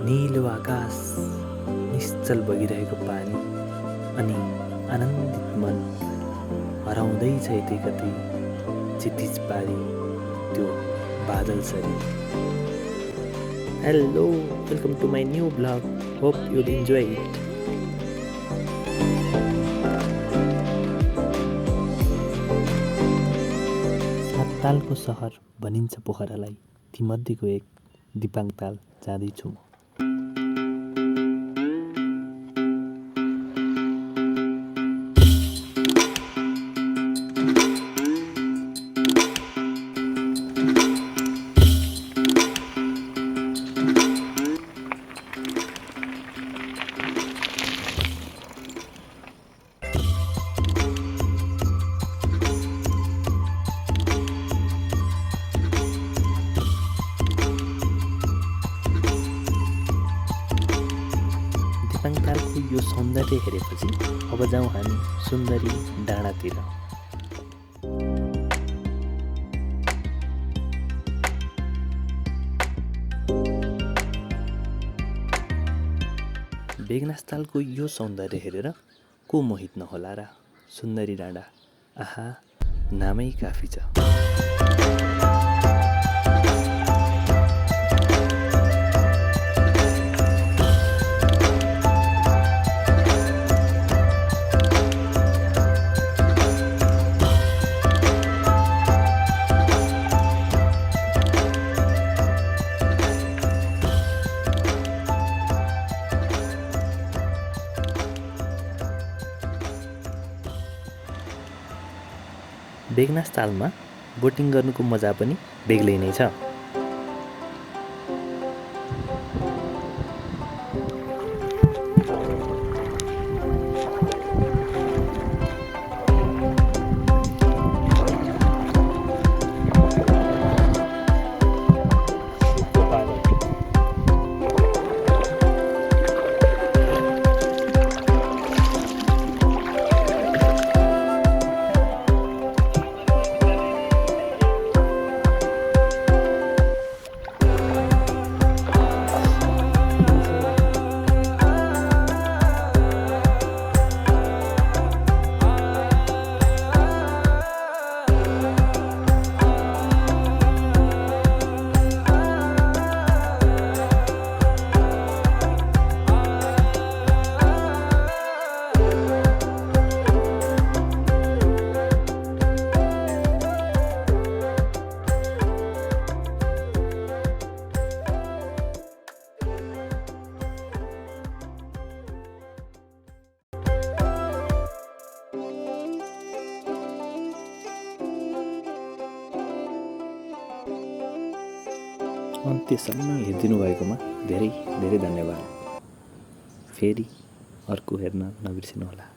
नीलो आकाश, निश्चल बगिरहेको पानी अनि आनन्दित मन हराउँदैछ यति कति चितिज पारी त्यो बादल सरी। Hello, welcome to my new blog, hope you'll enjoy it. सात तालको सहर भनिन्छ पोखरालाई, तीमध्येको एक दिपाङ ताल जाँदैछु म। तालको यो सौन्दर्य हेरेपछि अब जाउँ हामी सुन्दरी डाँडातिर। बेगनास तालको यो सौन्दर्य हेरेर को मोहित नहोला र। सुन्दरी डाँडा, आहा, नामै काफी छ। बेगनास तालमा बोटिङ गर्नुको मजा पनि बेग्लै नै छ। अन्त्यसम्म हेरिदिनु भएकोमा धेरै धेरै धन्यवाद। फेरि अर्को हेर्न नबिर्सिनुहोला।